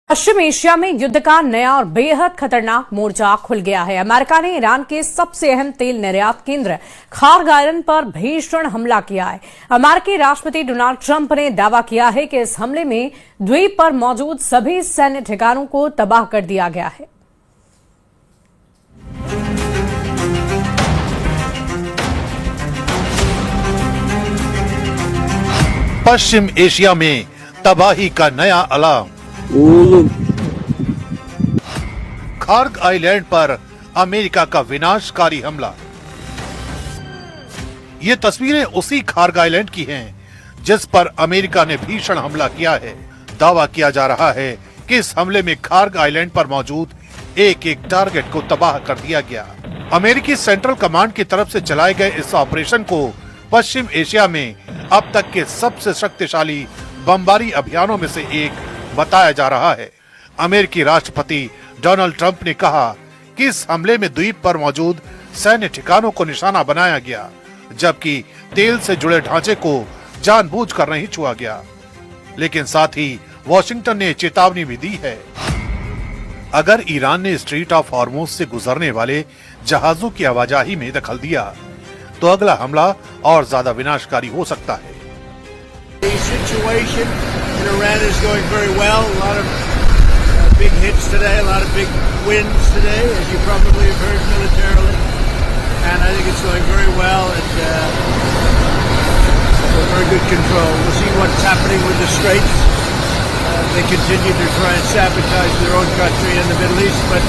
पश्चिम Asia में युद्ध का नया और बेहद खतरनाक मोर्चा खुल गया है। अमेरिका ने ईरान के सबसे अहम तेल निर्यात केंद्र खार्ग आइलैंड पर भीषण हमला किया है। अमेरिकी राष्ट्रपति डोनाल्ड ट्रंप ने दावा किया है कि इस हमले में द्वीप पर मौजूद सभी सैन्य ठिकानों को तबाह कर दिया गया है। पश्चिम एशिया में तबाही का नया अलार्म। खार्ग आइलैंड पर अमेरिका का विनाशकारी हमला। ये तस्वीरें उसी खार्ग आइलैंड की हैं जिस पर अमेरिका ने भीषण हमला किया है। दावा किया जा रहा है कि इस हमले में खार्ग आइलैंड पर मौजूद एक एक टारगेट को तबाह कर दिया गया। अमेरिकी सेंट्रल कमांड की तरफ से चलाए गए इस ऑपरेशन को पश्चिम एशिया में अब तक के सबसे शक्तिशाली बमबारी अभियानों में से एक बताया जा रहा है। अमेरिकी राष्ट्रपति डोनाल्ड ट्रंप ने कहा कि इस हमले में द्वीप पर मौजूद सैन्य ठिकानों को निशाना बनाया गया, जबकि तेल से जुड़े ढांचे को जानबूझकर नहीं छुआ गया। लेकिन साथ ही वॉशिंगटन ने चेतावनी भी दी है, अगर ईरान ने स्ट्रेट ऑफ हॉर्मुज से गुजरने वाले जहाजों की आवाजाही में दखल दिया तो अगला हमला और ज्यादा विनाशकारी हो सकता है। In Iran is going very well. A lot of big hits today, a lot of big wins today, as you probably have heard militarily. And I think it's going very well and very good control. We'll see what's happening with the Straits. They continue to try and sabotage their own country in the Middle East, but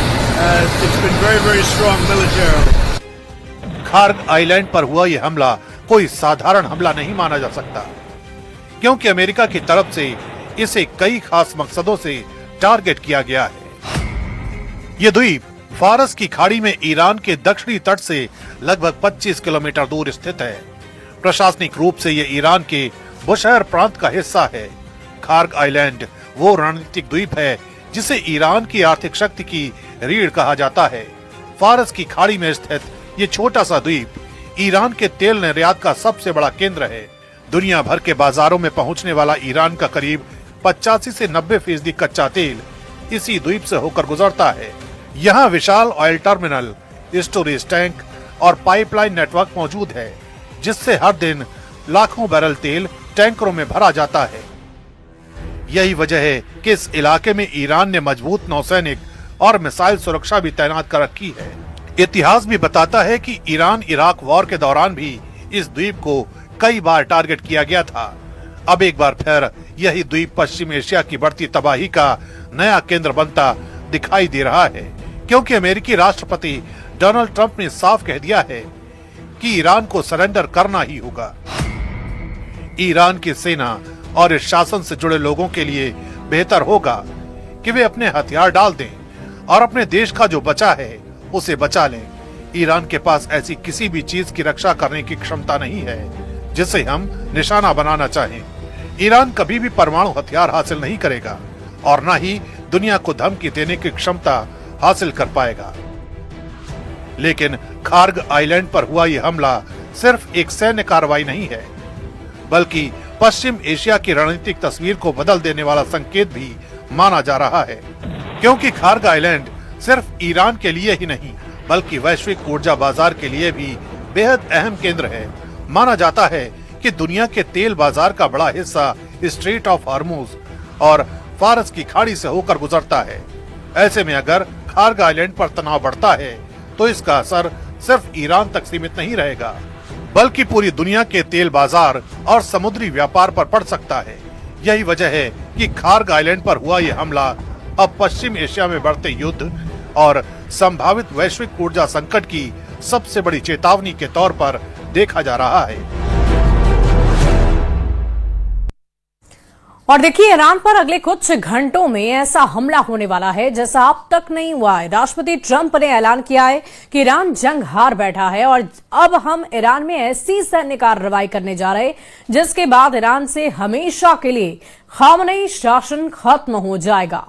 it's been very, very strong militarily. Kharg island पर हुआ यह हमला कोई साधारण हमला नहीं माना जा सकता, क्योंकि अमेरिका की तरफ से इसे कई खास मकसदों से टारगेट किया गया है। ये द्वीप फारस की खाड़ी में ईरान के दक्षिणी तट से लगभग 25 किलोमीटर दूर स्थित है। प्रशासनिक रूप से ये ईरान के बुशहर प्रांत का हिस्सा है। खार्ग आइलैंड वो रणनीतिक द्वीप है जिसे ईरान की आर्थिक शक्ति की रीढ़ कहा जाता है। फारस की खाड़ी में स्थित ये छोटा सा द्वीप ईरान के तेल निर्यात का सबसे बड़ा केंद्र है। दुनिया भर के बाजारों में पहुंचने वाला ईरान का करीब 85 से 90% कच्चा तेल इसी द्वीप से होकर गुजरता है। यहाँ विशाल ऑयल टर्मिनल, स्टोरेज टैंक और पाइपलाइन नेटवर्क मौजूद है, जिससे हर दिन लाखों बैरल तेल टैंकरों में भरा जाता है। यही वजह है कि इस इलाके में ईरान ने मजबूत नौसैनिक और मिसाइल सुरक्षा भी तैनात कर रखी है। इतिहास भी बताता है कि ईरान इराक वॉर के दौरान भी इस द्वीप को कई बार टारगेट किया गया था। अब एक बार फिर यही द्वीप पश्चिम एशिया की बढ़ती तबाही का नया केंद्र बनता दिखाई दे रहा है, क्योंकि अमेरिकी राष्ट्रपति डोनाल्ड ट्रंप ने साफ कह दिया है कि ईरान को सरेंडर करना ही होगा। ईरान की सेना और इस शासन से जुड़े लोगों के लिए बेहतर होगा कि वे अपने हथियार डाल दें और अपने देश का जो बचा है उसे बचा लें। ईरान के पास ऐसी किसी भी चीज की रक्षा करने की क्षमता नहीं है जिसे हम निशाना बनाना चाहें। ईरान कभी भी परमाणु हथियार हासिल नहीं करेगा और न ही दुनिया को धमकी देने की क्षमता हासिल कर पाएगा। लेकिन खार्ग आइलैंड पर हुआ यह हमला सिर्फ एक सैन्य कार्रवाई नहीं है, बल्कि पश्चिम एशिया की रणनीतिक तस्वीर को बदल देने वाला संकेत भी माना जा रहा है, क्योंकि खार्ग आइलैंड सिर्फ ईरान के लिए ही नहीं बल्कि वैश्विक ऊर्जा बाजार के लिए भी बेहद अहम केंद्र है। माना जाता है कि दुनिया के तेल बाजार का बड़ा हिस्सा स्ट्रेट ऑफ हॉर्मुज और फारस की खाड़ी से होकर गुजरता है। ऐसे में अगर खार्ग आइलैंड पर तनाव बढ़ता है तो इसका असर सिर्फ ईरान तक सीमित नहीं रहेगा, बल्कि पूरी दुनिया के तेल बाजार और समुद्री व्यापार पर पड़ सकता है। यही वजह है कि खार्ग आइलैंड पर हुआ यह हमला अब पश्चिम एशिया में बढ़ते युद्ध और संभावित वैश्विक ऊर्जा संकट की सबसे बड़ी चेतावनी के तौर पर देखा जा रहा है। और देखिए, ईरान पर अगले कुछ घंटों में ऐसा हमला होने वाला है जैसा अब तक नहीं हुआ है। राष्ट्रपति ट्रंप ने ऐलान किया है कि ईरान जंग हार बैठा है और अब हम ईरान में ऐसी सैन्य कार्रवाई करने जा रहे हैं जिसके बाद ईरान से हमेशा के लिए खामनेई शासन खत्म हो जाएगा।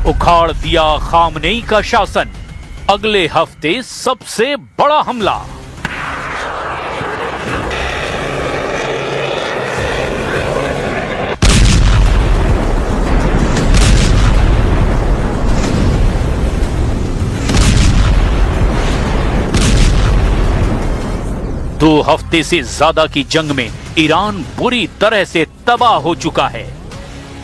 उखाड़ दिया खामनेई का शासन, अगले हफ्ते सबसे बड़ा हमला। दो हफ्ते से ज्यादा की जंग में ईरान बुरी तरह से तबाह हो चुका है।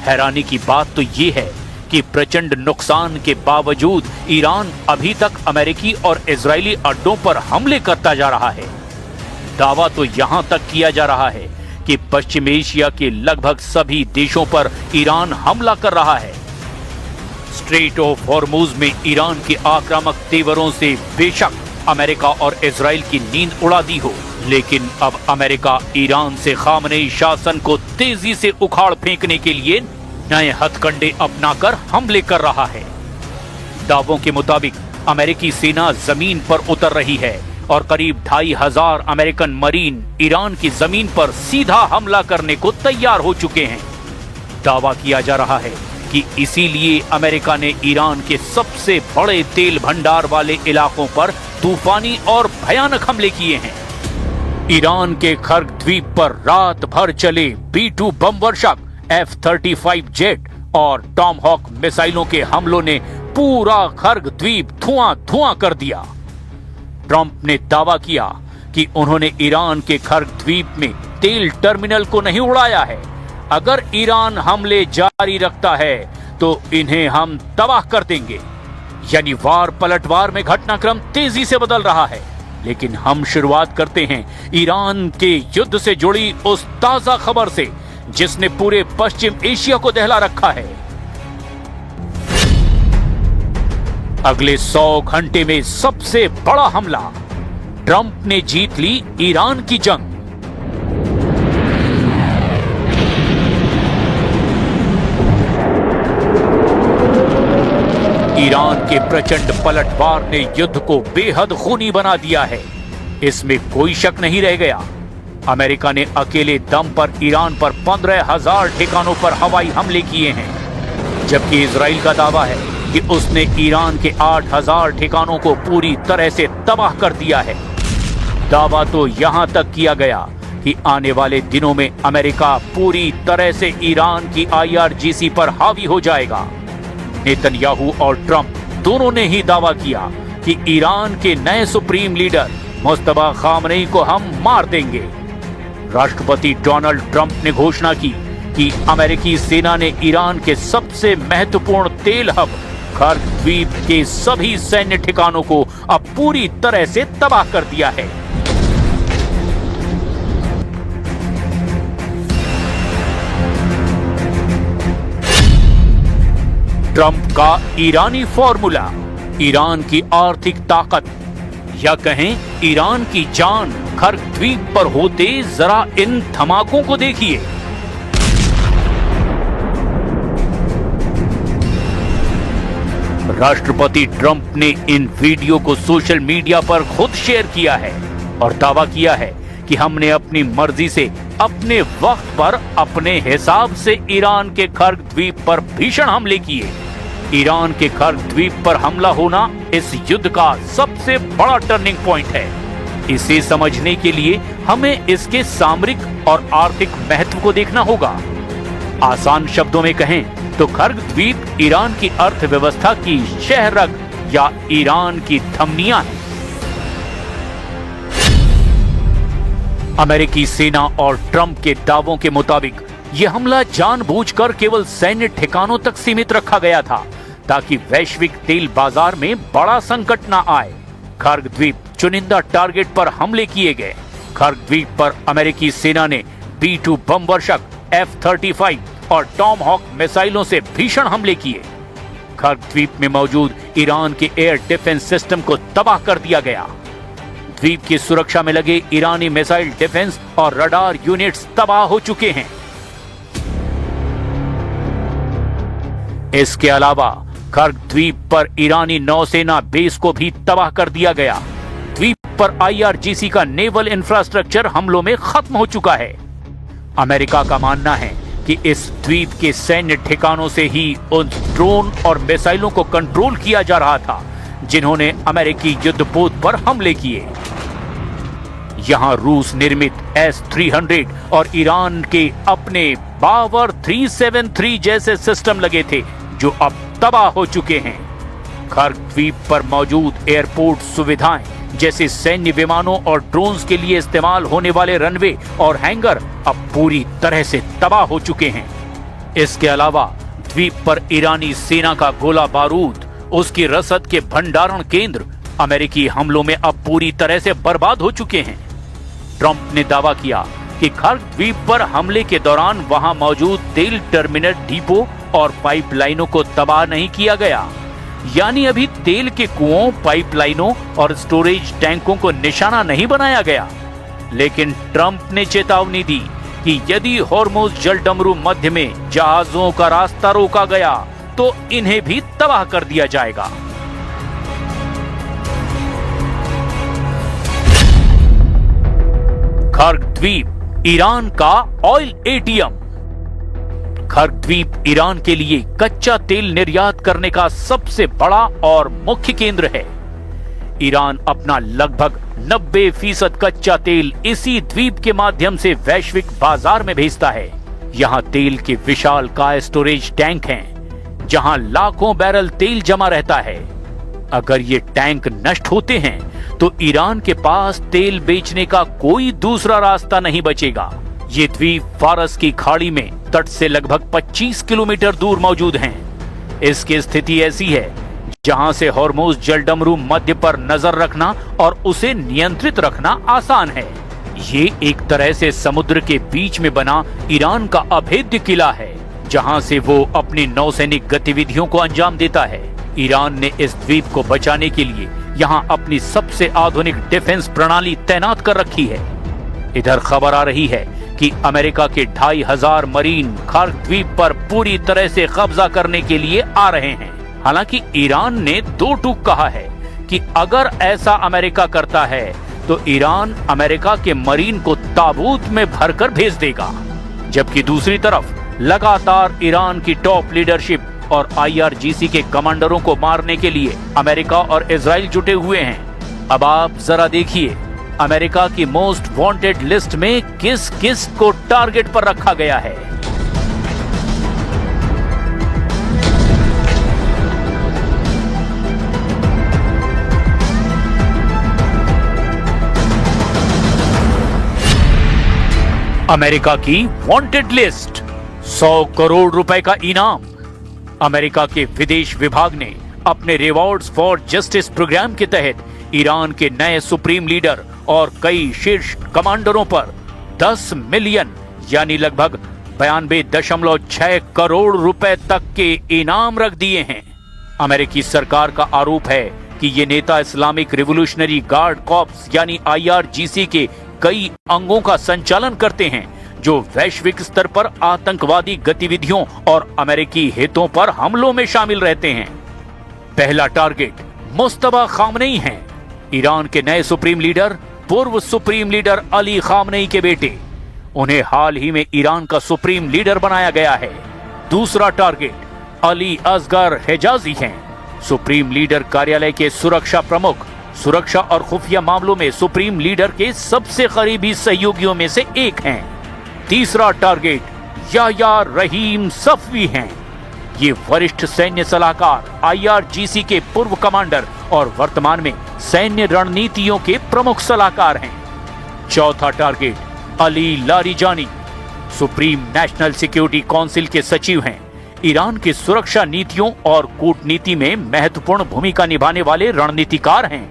हैरानी की बात तो ये है कि प्रचंड नुकसान के बावजूद ईरान अभी तक अमेरिकी और इजरायली अड्डों पर हमले करता जा रहा है। दावा तो यहां तक किया जा रहा है कि पश्चिम एशिया के लगभग सभी देशों पर ईरान हमला कर रहा है। स्ट्रेट ऑफ हॉर्मुज में ईरान के आक्रामक तेवरों से बेशक अमेरिका और इजराइल की नींद उड़ा दी हो, लेकिन अब अमेरिका ईरान से खामनेई शासन को तेजी से उखाड़ फेंकने के लिए नए हथकंडे अपनाकर हमले कर रहा है। दावों के मुताबिक अमेरिकी सेना जमीन पर उतर रही है और करीब 2500 अमेरिकन मरीन ईरान की जमीन पर सीधा हमला करने को तैयार हो चुके हैं। दावा किया जा रहा है कि इसीलिए अमेरिका ने ईरान के सबसे बड़े तेल भंडार वाले इलाकों पर तूफानी और भयानक हमले किए हैं। ईरान के खर्ग द्वीप पर रात भर चले B-2 बम वर्षक, F-35 जेट और टॉमहॉक मिसाइलों के हमलों ने पूरा खर्ग द्वीप धुआं धुआं कर दिया। ट्रंप ने दावा किया कि उन्होंने ईरान के खर्ग द्वीप में तेल टर्मिनल को नहीं उड़ाया है। अगर ईरान हमले जारी रखता है तो इन्हें हम तबाह कर देंगे। यानी वार पलटवार में घटनाक्रम तेजी से बदल रहा है। लेकिन हम शुरुआत करते हैं ईरान के युद्ध से जुड़ी उस ताजा खबर से जिसने पूरे पश्चिम एशिया को दहला रखा है। अगले 100 घंटे में सबसे बड़ा हमला, ट्रंप ने जीत ली ईरान की जंग। ईरान के प्रचंड पलटवार ने युद्ध को बेहद खूनी बना दिया है, इसमें कोई शक नहीं रह गया। अमेरिका ने अकेले दम पर ईरान पर 15,000 ठिकानों पर हवाई हमले किए हैं, जबकि इजराइल का दावा है कि उसने ईरान के 8,000 ठिकानों को पूरी तरह से तबाह कर दिया है। दावा तो यहां तक किया गया कि आने वाले दिनों में अमेरिका पूरी तरह से ईरान की IRGC पर हावी हो जाएगा। नेतन्याहू और ट्रंप दोनों ने ही दावा किया कि ईरान के नए सुप्रीम लीडर मुस्तफा खामनेई को हम मार देंगे। राष्ट्रपति डोनाल्ड ट्रंप ने घोषणा की कि अमेरिकी सेना ने ईरान के सबसे महत्वपूर्ण तेल हब खर्ग द्वीप के सभी सैन्य ठिकानों को अब पूरी तरह से तबाह कर दिया है। ट्रंप का ईरानी फॉर्मूला, ईरान की आर्थिक ताकत या कहें ईरान की जान खर्ग द्वीप पर होते जरा इन धमाकों को देखिए। राष्ट्रपति ट्रंप ने इन वीडियो को सोशल मीडिया पर खुद शेयर किया है और दावा किया है कि हमने अपनी मर्जी से अपने वक्त पर अपने हिसाब से ईरान के खर्ग द्वीप पर भीषण हमले किए। ईरान के खर्ग द्वीप पर हमला होना इस युद्ध का सबसे बड़ा टर्निंग पॉइंट है। इसे समझने के लिए हमें इसके सामरिक और आर्थिक महत्व को देखना होगा। आसान शब्दों में कहें तो खर्ग द्वीप ईरान की अर्थव्यवस्था की शहरग या ईरान की धमनियां है। अमेरिकी सेना और ट्रंप के दावों के मुताबिक यह हमला जानबूझकर केवल सैन्य ठिकानों तक सीमित रखा गया था ताकि वैश्विक तेल बाजार में बड़ा संकट न आए। खर्ग द्वीप चुनिंदा टारगेट पर हमले किए गए। खर्ग द्वीप पर अमेरिकी सेना ने B-2 बम वर्षक, F-35 और टॉमहॉक मिसाइलों से भीषण हमले किए। खर्ग द्वीप में मौजूद ईरान के एयर डिफेंस सिस्टम को तबाह कर दिया गया। द्वीप की सुरक्षा में लगे ईरानी मिसाइल डिफेंस और रडार यूनिट्स तबाह हो चुके हैं। इसके अलावा खर्ग द्वीप पर ईरानी नौसेना बेस को भी तबाह कर दिया गया। द्वीप पर IRGC का नेवल इंफ्रास्ट्रक्चर हमलों में खत्म हो चुका है। अमेरिका का मानना है कि इस द्वीप के सैन्य ठिकानों से ही उन ड्रोन और मिसाइलों को कंट्रोल किया जा रहा था जिन्होंने अमेरिकी युद्धपोत पर हमले किए। यहां रूस निर्मित S-300 और ईरान के अपने बावर 373 जैसे सिस्टम लगे थे जो अब तबाह हो चुके हैं। खर्क द्वीप पर मौजूद एयरपोर्ट सुविधाएं जैसे सैन्य विमानों और ड्रोन्स के लिए इस्तेमाल होने वाले रनवे और हैंगर अब पूरी तरह से तबाह हो चुके हैं। इसके अलावा द्वीप पर ईरानी सेना का गोला बारूद, उसकी रसद के भंडारण केंद्र अमेरिकी हमलों में अब पूरी तरह से बर्बाद हो चुके हैं। ट्रंप ने दावा किया कि खर्क द्वीप पर हमले के दौरान वहां मौजूद तेल टर्मिनल डिपो और पाइपलाइनों को तबाह नहीं किया गया, यानी अभी तेल के कुओं, पाइपलाइनों और स्टोरेज टैंकों को निशाना नहीं बनाया गया। लेकिन ट्रंप ने चेतावनी दी कि यदि हॉर्मुज़ जलडमरू मध्य में जहाजों का रास्ता रोका गया तो इन्हें भी तबाह कर दिया जाएगा। खर्क द्वीप ईरान का ऑयल एटीएम। खर्क द्वीप ईरान के लिए कच्चा तेल निर्यात करने का सबसे बड़ा और मुख्य केंद्र है। ईरान अपना लगभग 90% कच्चा तेल इसी द्वीप के माध्यम से वैश्विक बाजार में भेजता है। यहाँ तेल के विशालकाय स्टोरेज टैंक हैं, जहाँ लाखों बैरल तेल जमा रहता है। अगर ये टैंक नष्ट होते हैं तो ईरान के पास तेल बेचने का कोई दूसरा रास्ता नहीं बचेगा। ये द्वीप फारस की खाड़ी में तट से लगभग 25 किलोमीटर दूर मौजूद हैं। इसकी स्थिति ऐसी है जहां से हॉर्मुज़ जलडमरू मध्य पर नजर रखना और उसे नियंत्रित रखना आसान है। ये एक तरह से समुद्र के बीच में बना ईरान का अभेद्य किला है, जहां से वो अपनी नौसैनिक गतिविधियों को अंजाम देता है। ईरान ने इस द्वीप को बचाने के लिए यहाँ अपनी सबसे आधुनिक डिफेंस प्रणाली तैनात कर रखी है। इधर खबर आ रही है कि अमेरिका के 2500 मरीन खर्क द्वीप पर पूरी तरह से कब्जा करने के लिए आ रहे हैं। हालांकि ईरान ने दो टूक कहा है कि अगर ऐसा अमेरिका करता है तो ईरान अमेरिका के मरीन को ताबूत में भरकर भेज देगा। जबकि दूसरी तरफ लगातार ईरान की टॉप लीडरशिप और IRGC के कमांडरों को मारने के लिए अमेरिका और इजराइल जुटे हुए हैं। अब आप जरा देखिए अमेरिका की मोस्ट वांटेड लिस्ट में किस किस को टारगेट पर रखा गया है। अमेरिका की वांटेड लिस्ट, 100 करोड़ रुपए का इनाम। अमेरिका के विदेश विभाग ने अपने रिवॉर्ड्स फॉर जस्टिस प्रोग्राम के तहत ईरान के नए सुप्रीम लीडर और कई शीर्ष कमांडरों पर 10 मिलियन यानी लगभग 92.6 करोड़ रुपए तक के इनाम रख दिए हैं। अमेरिकी सरकार का आरोप है कि ये नेता इस्लामिक रिवोल्यूशनरी गार्ड कॉर्प्स यानी IRGC के कई अंगों का संचालन करते हैं, जो वैश्विक स्तर पर आतंकवादी गतिविधियों और अमेरिकी हितों पर हमलों में शामिल रहते हैं। पहला टारगेट मुस्तफा खामनेई हैं, ईरान के नए सुप्रीम लीडर, पूर्व सुप्रीम लीडर अली खामनेई के बेटे। उन्हें हाल ही में ईरान का सुप्रीम लीडर बनाया गया है। दूसरा टारगेट अली असगर हिजाजी हैं, सुप्रीम लीडर कार्यालय के सुरक्षा प्रमुख, सुरक्षा और खुफिया मामलों में सुप्रीम लीडर के सबसे करीबी सहयोगियों में से एक हैं। तीसरा टारगेट याह्या रहीम सफवी हैं। ये वरिष्ठ सैन्य सलाहकार, IRGC के पूर्व कमांडर और वर्तमान में सैन्य रणनीतियों के प्रमुख सलाहकार हैं। चौथा target Ali Larijani, supreme national security council के सचिव हैं। ईरान की सुरक्षा नीतियों और कूटनीति में महत्वपूर्ण भूमिका निभाने वाले रणनीतिकार हैं।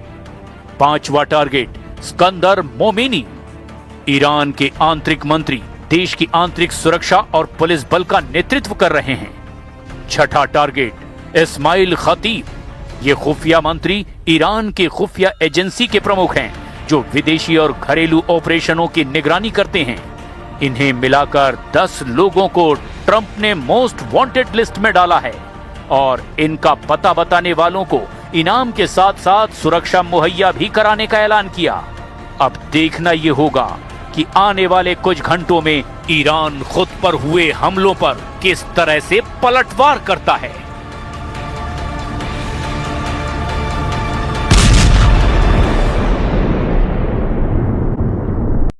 पांचवा टारगेट स्कंदर मोमिनी, ईरान के आंतरिक मंत्री, देश की आंतरिक सुरक्षा और पुलिस बल का नेतृत्व कर रहे हैं। छठा टारगेट इस्माइल खतीब, ये खुफिया मंत्री ईरान के खुफिया एजेंसी के प्रमुख हैं, जो विदेशी और घरेलू ऑपरेशनों की निगरानी करते हैं। इन्हें मिलाकर 10 लोगों को ट्रंप ने मोस्ट वांटेड लिस्ट में डाला है और इनका पता बताने वालों को इनाम के साथ साथ सुरक्षा मुहैया भी कराने का ऐलान किया। अब देखना ये होगा कि आने वाले कुछ घंटों में ईरान खुद पर हुए हमलों पर किस तरह से पलटवार करता है।